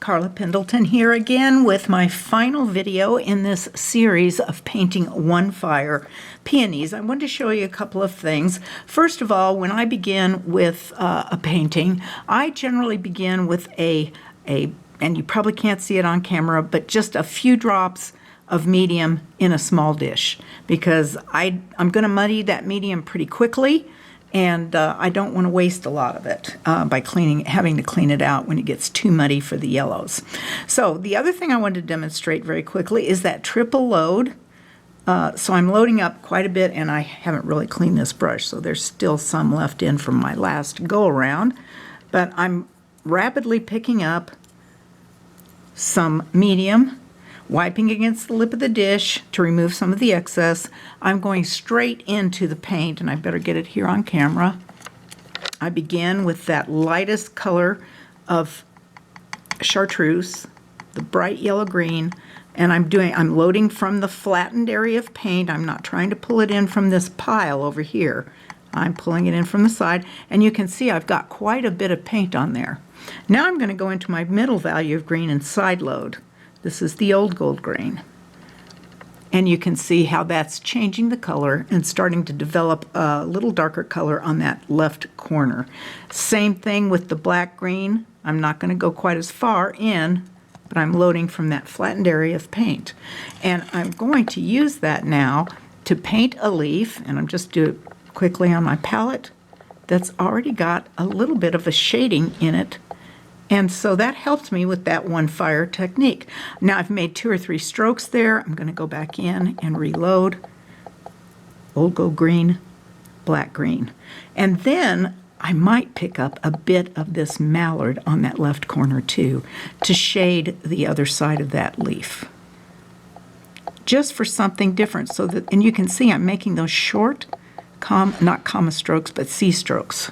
Carla Pendleton here again with my final video in this series of painting one fire peonies. I wanted to show you a couple of things. First of all, when I begin with a painting, I generally begin with and you probably can't see it on camera, but just a few drops of medium in a small dish, because I'm going to muddy that medium pretty quickly. And I don't want to waste a lot of it by having to clean it out when it gets too muddy for the yellows. So the other thing I wanted to demonstrate very quickly is that triple load. So I'm loading up quite a bit, and I haven't really cleaned this brush, so there's still some left in from my last go-around. But I'm rapidly picking up some medium, wiping against the lip of the dish to remove some of the excess. I'm going straight into the paint, and I better get it here on camera. I begin with that lightest color of chartreuse, the bright yellow-green, and I'm loading from the flattened area of paint. I'm not trying to pull it in from this pile over here. I'm pulling it in from the side, and you can see I've got quite a bit of paint on there. Now I'm going to go into my middle value of green and side load. This is the old gold grain. And you can see how that's changing the color and starting to develop a little darker color on that left corner. Same thing with the black green. I'm not going to go quite as far in, but I'm loading from that flattened area of paint. And I'm going to use that now to paint a leaf, and I'm just doing it quickly on my palette that's already got a little bit of a shading in it. And so that helps me with that one fire technique. Now I've made 2 or 3 strokes there. I'm going to go back in and reload. Old gold green, black green. And then I might pick up a bit of this mallard on that left corner too to shade the other side of that leaf. Just for something different, so that, and you can see I'm making those short, not comma strokes, but C strokes.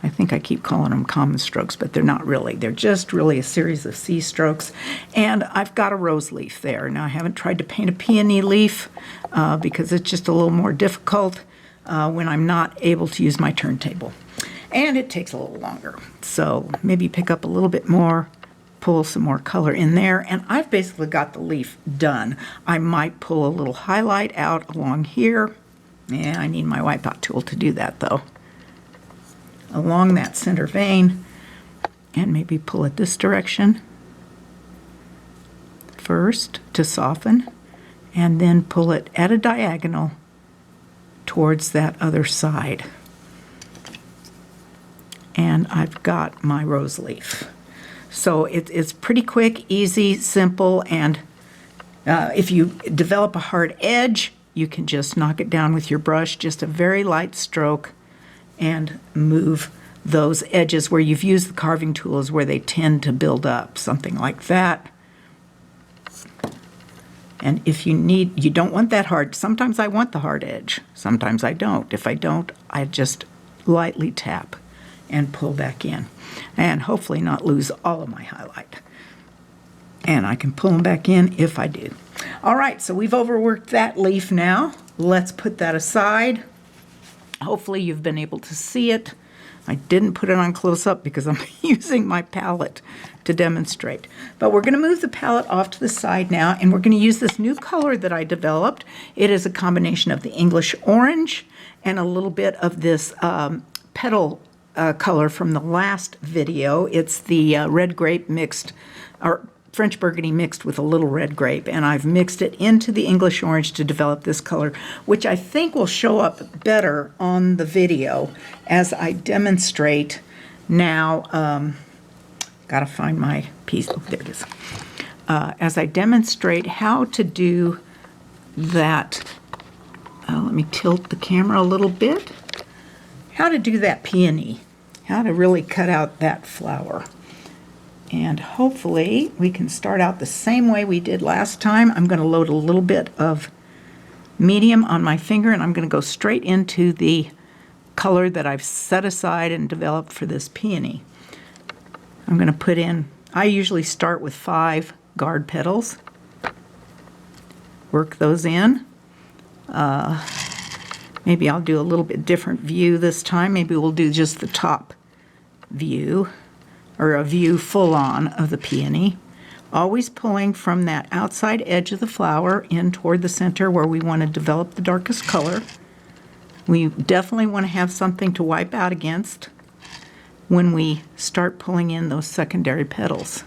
I think I keep calling them common strokes, but they're not really. They're just really a series of C strokes. And I've got a rose leaf there. Now, I haven't tried to paint a peony leaf because it's just a little more difficult when I'm not able to use my turntable. And it takes a little longer. So maybe pick up a little bit more, pull some more color in there, and I've basically got the leaf done. I might pull a little highlight out along here. Yeah, I need my wipeout tool to do that, though. Along that center vein, and maybe pull it this direction first to soften, and then pull it at a diagonal towards that other side. And I've got my rose leaf. So it's pretty quick, easy, simple, and if you develop a hard edge, you can just knock it down with your brush, just a very light stroke, and move those edges where you've used the carving tools where they tend to build up, something like that. And if you don't want that hard. Sometimes I want the hard edge, sometimes I don't. If I don't, I just lightly tap and pull back in, and hopefully not lose all of my highlight. And I can pull them back in if I do. All right, so we've overworked that leaf now. Let's put that aside. Hopefully you've been able to see it. I didn't put it on close-up because I'm using my palette to demonstrate. But we're going to move the palette off to the side now, and we're going to use this new color that I developed. It is a combination of the English orange and a little bit of this petal color from the last video. It's the red grape mixed, or French burgundy mixed with a little red grape, and I've mixed it into the English orange to develop this color, which I think will show up better on the video as I demonstrate now. Gotta find my piece. Oh, there it is. As I demonstrate how to do that, let me tilt the camera a little bit. How to do that peony, how to really cut out that flower. And hopefully we can start out the same way we did last time. I'm going to load a little bit of medium on my finger, and I'm going to go straight into the color that I've set aside and developed for this peony. I'm going to put in, I usually start with 5 guard petals. Work those in. Maybe I'll do a little bit different view this time. Maybe we'll do just the top view, or a view full on of the peony. always pulling from that outside edge of the flower in toward the center where we want to develop the darkest color. We definitely want to have something to wipe out against when we start pulling in those secondary petals.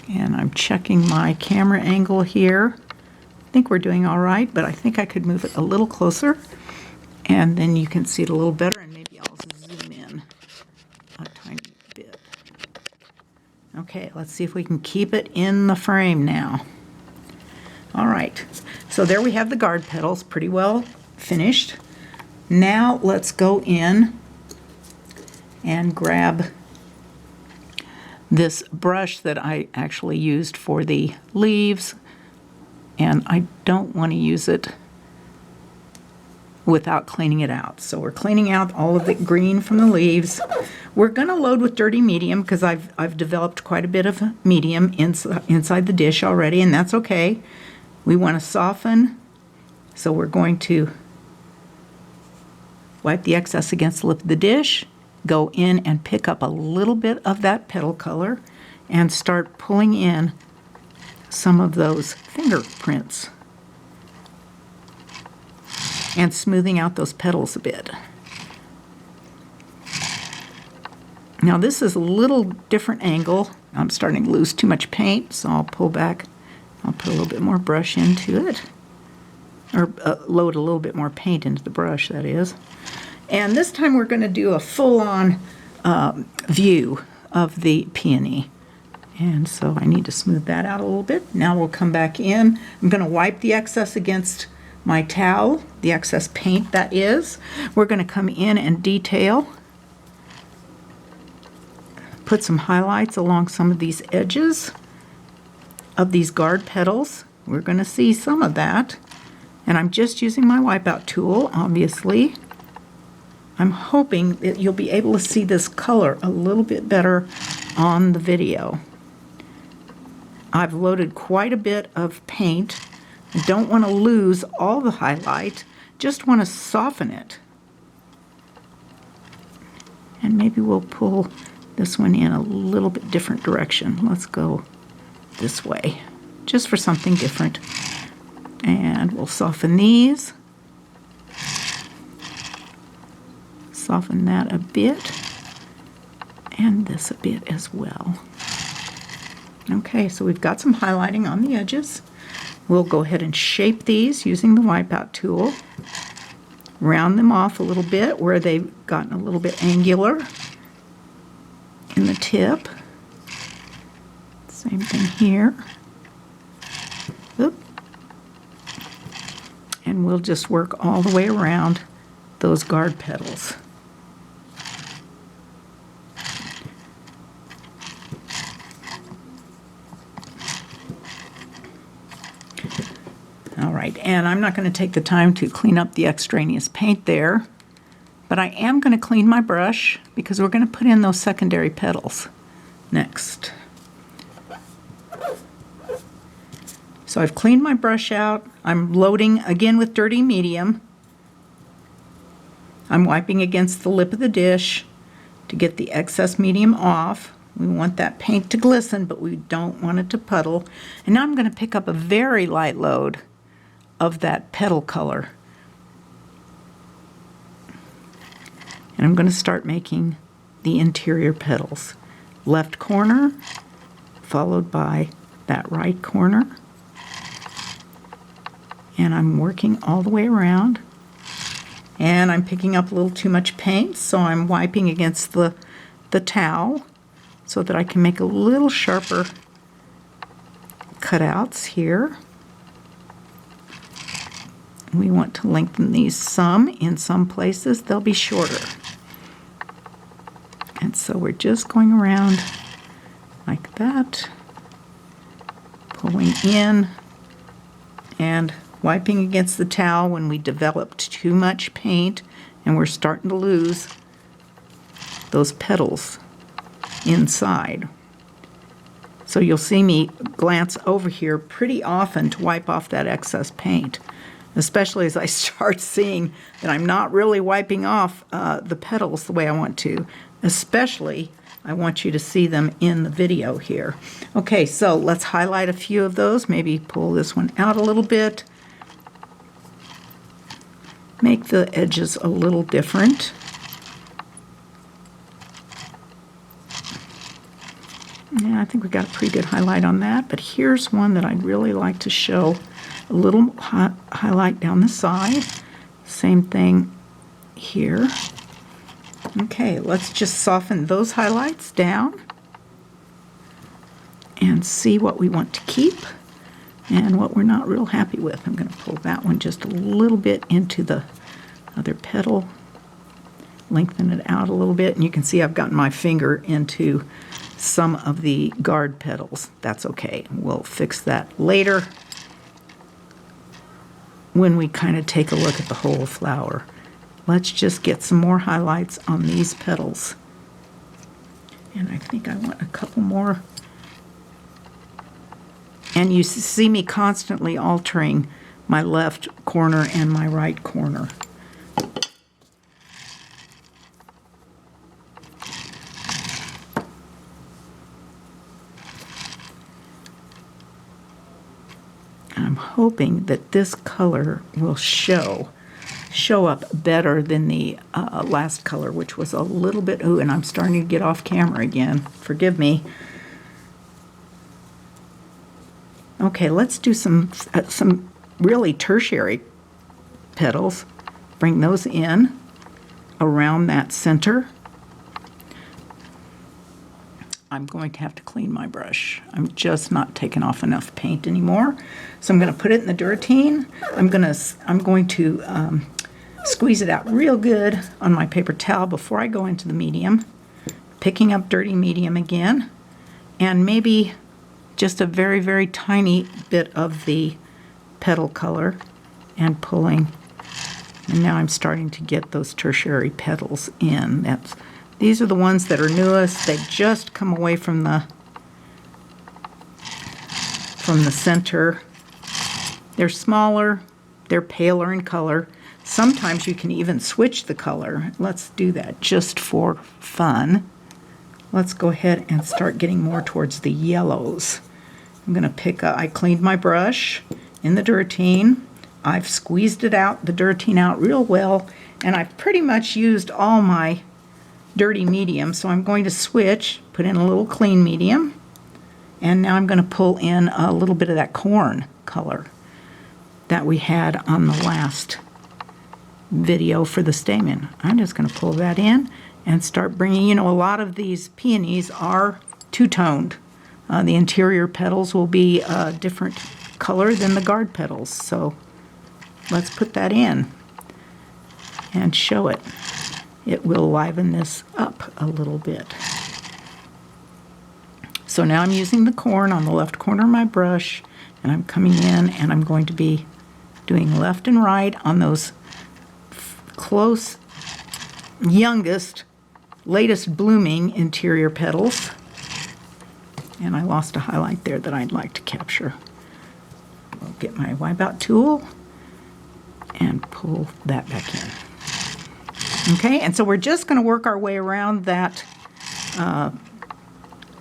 And I'm checking my camera angle here. I think we're doing all right, but I think I could move it a little closer, and then you can see it a little better, and maybe I'll zoom in a tiny bit. Okay, let's see if we can keep it in the frame now. All right, so there we have the guard petals, pretty well finished. Now let's go in and grab this brush that I actually used for the leaves, and I don't want to use it without cleaning it out. So we're cleaning out all of the green from the leaves. We're going to load with dirty medium because I've developed quite a bit of medium inside the dish already, and that's okay. We want to soften, so we're going to wipe the excess against the lip of the dish, go in and pick up a little bit of that petal color, and start pulling in some of those fingerprints and smoothing out those petals a bit. Now this is a little different angle. I'm starting to lose too much paint, so I'll pull back. I'll put a little bit more brush into it, or load a little bit more paint into the brush, that is. And this time we're going to do a full-on view of the peony. And so I need to smooth that out a little bit. Now we'll come back in. I'm going to wipe the excess against my towel, the excess paint that is. We're going to come in and detail, put some highlights along some of these edges of these guard petals. We're going to see some of that. And I'm just using my wipeout tool, obviously. I'm hoping that you'll be able to see this color a little bit better on the video. I've loaded quite a bit of paint. I don't want to lose all the highlight, just want to soften it. And maybe we'll pull this one in a little bit different direction. Let's go this way, just for something different. And we'll soften these. Soften that a bit, and this a bit as well. Okay, so we've got some highlighting on the edges. We'll go ahead and shape these using the wipeout tool. Round them off a little bit where they've gotten a little bit angular in the tip. Same thing here. Oop. And we'll just work all the way around those guard petals. All right, and I'm not going to take the time to clean up the extraneous paint there, but I am going to clean my brush because we're going to put in those secondary petals next. So I've cleaned my brush out. I'm loading again with dirty medium. I'm wiping against the lip of the dish to get the excess medium off. We want that paint to glisten, but we don't want it to puddle. And now I'm going to pick up a very light load of that petal color. And I'm going to start making the interior petals. Left corner, followed by that right corner. And I'm working all the way around. And I'm picking up a little too much paint, so I'm wiping against the towel so that I can make a little sharper cutouts here. We want to lengthen these some. In some places, they'll be shorter. And so we're just going around like that, pulling in and wiping against the towel when we developed too much paint and we're starting to lose those petals inside. So you'll see me glance over here pretty often to wipe off that excess paint, especially as I start seeing that I'm not really wiping off the petals the way I want to, especially I want you to see them in the video here. Okay, so let's highlight a few of those. Maybe pull this one out a little bit. Make the edges a little different. Yeah, I think we got a pretty good highlight on that, but here's one that I'd really like to show. A little highlight down the side. Same thing here. Okay, let's just soften those highlights down and see what we want to keep and what we're not real happy with. I'm going to pull that one just a little bit into the other petal, lengthen it out a little bit, and you can see I've gotten my finger into some of the guard petals. That's okay. We'll fix that later when we kind of take a look at the whole flower. Let's just get some more highlights on these petals. And I think I want a couple more. And you see me constantly altering my left corner and my right corner. I'm hoping that this color will show up better than the last color, which was a little bit, ooh, and I'm starting to get off camera again. Forgive me. Okay, let's do some really tertiary petals. Bring those in around that center. I'm going to have to clean my brush. I'm just not taking off enough paint anymore. So I'm going to put it in the Duratine. I'm going to squeeze it out real good on my paper towel before I go into the medium. Picking up dirty medium again. And maybe just a very, very tiny bit of the petal color and pulling. And now I'm starting to get those tertiary petals in. These are the ones that are newest. They just come away from the center. They're smaller, they're paler in color. Sometimes you can even switch the color. Let's do that just for fun. Let's go ahead and start getting more towards the yellows. I'm going to pick up, I cleaned my brush in the Duratine. I've squeezed it out, the Duratine out real well, and I've pretty much used all my dirty medium, so I'm going to switch, put in a little clean medium, and now I'm going to pull in a little bit of that corn color that we had on the last video for the stamen. I'm just going to pull that in and start bringing, a lot of these peonies are two-toned. The interior petals will be a different color than the guard petals, so let's put that in and show it. It will liven this up a little bit. So now I'm using the corn on the left corner of my brush, and I'm coming in and I'm going to be doing left and right on those close, youngest, latest blooming interior petals. And I lost a highlight there that I'd like to capture. I'll get my wipeout tool and pull that back in. Okay, and so we're just going to work our way around that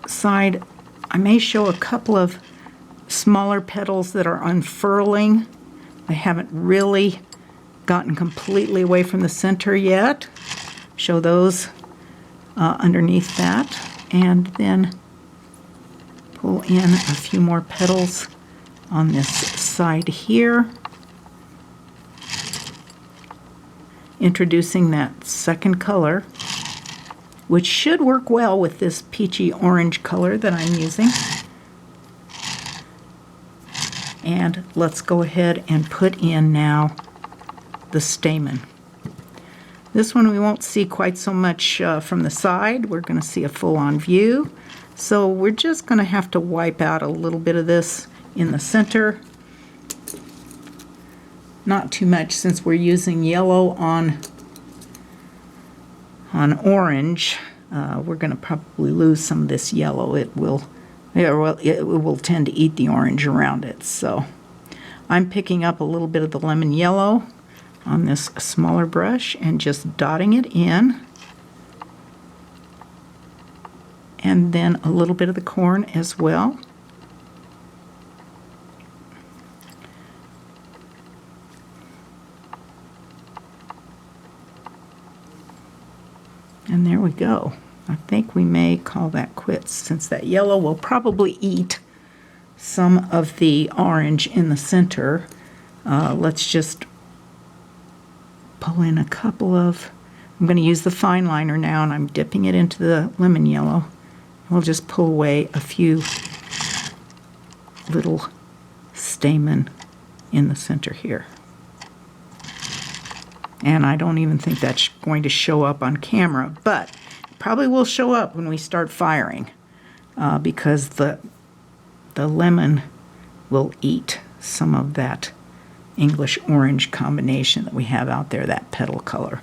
side. I may show a couple of smaller petals that are unfurling. They haven't really gotten completely away from the center yet. Show those underneath that, and then pull in a few more petals on this side here. Introducing that second color, which should work well with this peachy orange color that I'm using. And let's go ahead and put in now the stamen. This one we won't see quite so much from the side. We're going to see a full-on view. So we're just going to have to wipe out a little bit of this in the center. Not too much, since we're using yellow on orange. We're going to probably lose some of this yellow. It will tend to eat the orange around it. So I'm picking up a little bit of the lemon yellow on this smaller brush and just dotting it in. and then a little bit of the corn as well. And there we go. I think we may call that quits, since that yellow will probably eat some of the orange in the center. Let's just pull in a couple of, I'm going to use the fine liner now, and I'm dipping it into the lemon yellow. We'll just pull away a few little stamen in the center here. And I don't even think that's going to show up on camera, but it probably will show up when we start firing, because the lemon will eat some of that English orange combination that we have out there, that petal color.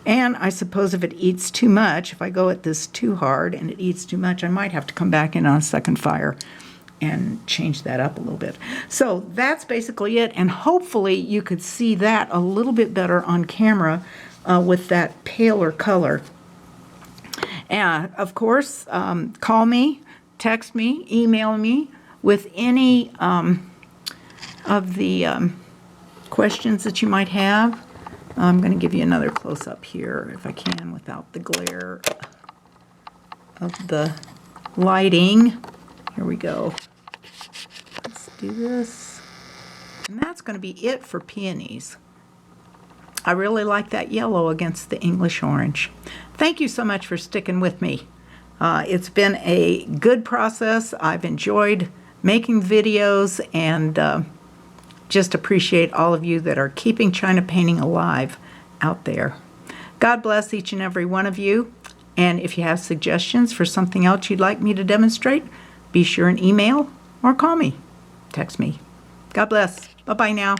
And I suppose if it eats too much, if I go at this too hard and it eats too much, I might have to come back in on a second fire and change that up a little bit. So that's basically it, and hopefully you could see that a little bit better on camera with that paler color. And of course, call me, text me, email me with any of the questions that you might have. I'm going to give you another close-up here if I can without the glare of the lighting. Here we go. Let's do this. And that's going to be it for peonies. I really like that yellow against the English orange. Thank you so much for sticking with me. It's been a good process. I've enjoyed making videos, and just appreciate all of you that are keeping China painting alive out there. God bless each and every one of you. And if you have suggestions for something else you'd like me to demonstrate, be sure and email or call me. Text me. God bless. Bye-bye now.